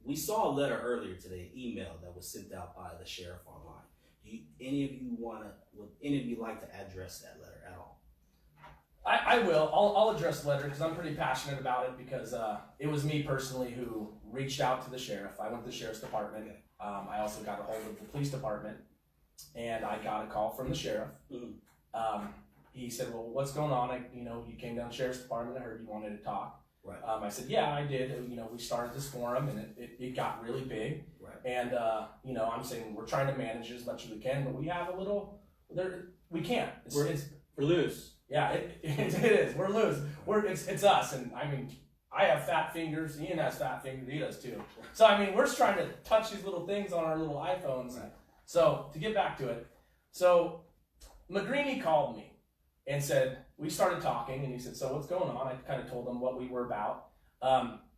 we saw a letter earlier today, email that was sent out by the sheriff online. Would any of you like to address that letter at all? I will. I'll address the letter because I'm pretty passionate about it because it was me personally who reached out to the sheriff. I went to the sheriff's department. I also got a hold of the police department, and I got a call from the sheriff. He said, "Well, what's going on? You came down to the sheriff's department. I heard you wanted to talk." Right. I said, "Yeah, I did. We started this forum, and it got really big. Right. And I'm saying we're trying to manage it as much as we can, but we have a little. We can't. We're loose. Yeah, it is. We're loose. It's us, and I mean, I have fat fingers. Ian has fat fingers. He does too. So I mean, we're just trying to touch these little things on our little iPhones. Right. So to get back to it, so McGreeny called me and said we started talking, and he said, "So what's going on?" I kind of told him what we were about,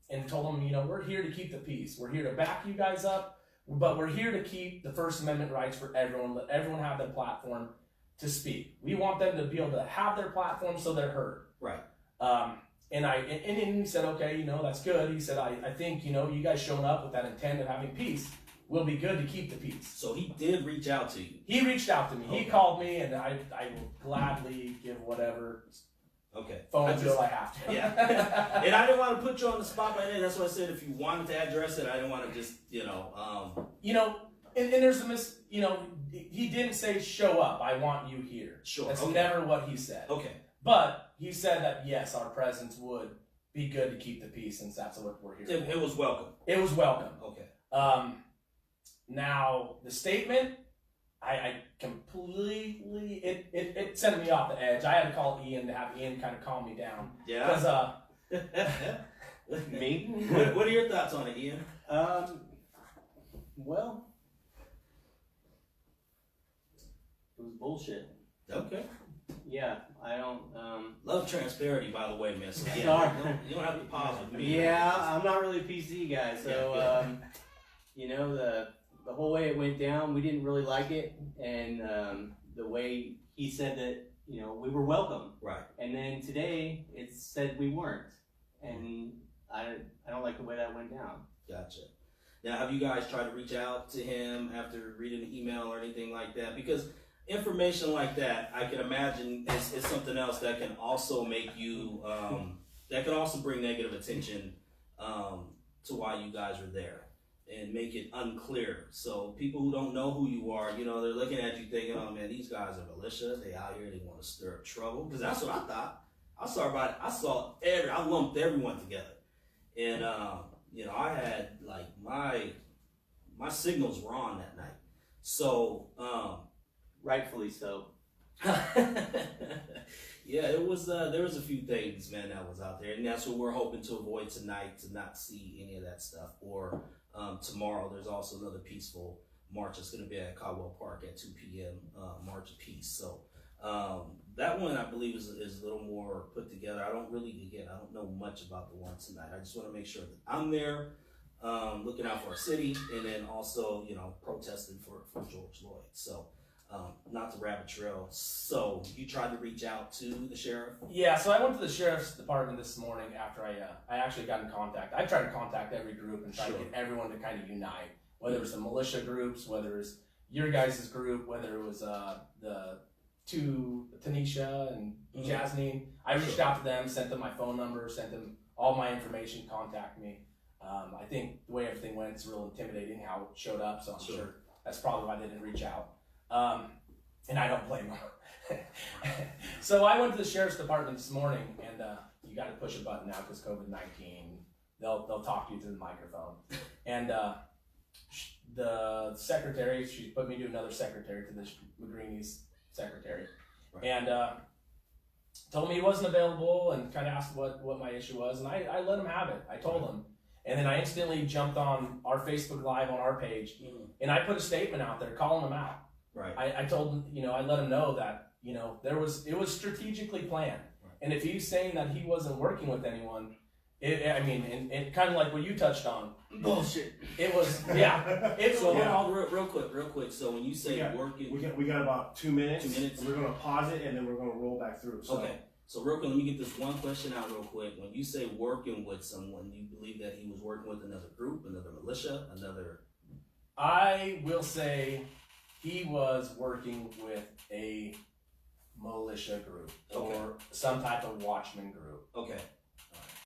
and told him, we're here to keep the peace. We're here to back you guys up, but we're here to keep the First Amendment rights for everyone. Let everyone have their platform to speak. We want them to be able to have their platform so they're heard. Right. And he said, okay, that's good. He said, I think, you guys showing up with that intent of having peace will be good to keep the peace. So he did reach out to you. He reached out to me. Okay. He called me, and I will gladly give whatever phone bill I have to. Yeah. And I didn't want to put you on the spot by then. That's why I said if you wanted to address it, I didn't want to just, And there's he didn't say show up, I want you here. Sure. That's okay. never what he said. Okay. But he said that, yes, our presence would be good to keep the peace since that's what we're here for. It was welcome. It was welcome. Okay. Now, the statement, I completely, it sent me off the edge. I had to call Ian to have Ian kind of calm me down. Yeah. Because, Me? What are your thoughts on it, Ian? Well, it was bullshit. Okay. Yeah, I don't. Love transparency, by the way, miss. Sorry. You don't have to pause with me. Yeah, I'm not really a PC guy, so the whole way it went down, we didn't really like it, and the way he said that we were welcome. Right. And then today it said we weren't, and I don't like the way that went down. Gotcha. Now, have you guys tried to reach out to him after reading the email or anything like that? Because information like that, I can imagine, is something else that can also make you, that can also bring negative attention to why you guys are there and make it unclear. So people who don't know who you are, they're looking at you thinking, oh man, these guys are militia. They out here, they want to stir up trouble. Because that's what I thought. I lumped everyone together. And, I had like my signals were on that night. So, Rightfully so. Yeah, it was. There was a few things, man, that was out there, and that's what we're hoping to avoid tonight, to not see any of that stuff. Or tomorrow, there's also another peaceful march that's going to be at Caldwell Park at 2 p.m. March of Peace. So that one, I believe, is a little more put together. I don't know much about the one tonight. I just want to make sure that I'm there, looking out for our city, and then also, protesting for George Floyd. So. Not the rabbit trail. So you tried to reach out to the sheriff? Yeah, so I went to the sheriff's department this morning after I actually got in contact. I tried to contact every group and try to get everyone to kind of unite, whether it was the militia groups, whether it was your guys' group, whether it was the two, Tanisha and Jasmine. I reached out to them, sent them my phone number, sent them all my information, contact me. I think the way everything went, it's real intimidating how it showed up, so I'm sure that's probably why they didn't reach out. And I don't blame them. So I went to the sheriff's department this morning, and you got to push a button now because COVID-19. They'll talk to you through the microphone. And the secretary, she put me to another secretary, to the McGreeny's secretary, and told me he wasn't available, and kind of asked what my issue was, and I let him have it. I told him. And then I instantly jumped on our Facebook Live on our page, and I put a statement out there calling him out. Right. I told him, I let him know that, it was strategically planned. Right. And if he's saying that he wasn't working with anyone, it kind of like what you touched on. Bullshit. It was, yeah. Real quick. So when you say working, we got about 2 minutes. 2 minutes. We're gonna pause it and then we're gonna roll back through. So, okay. So real quick, let me get this one question out real quick. When you say working with someone, you believe that he was working with another group, another militia, another... I will say he was working with a militia group or some type of watchman group. Okay.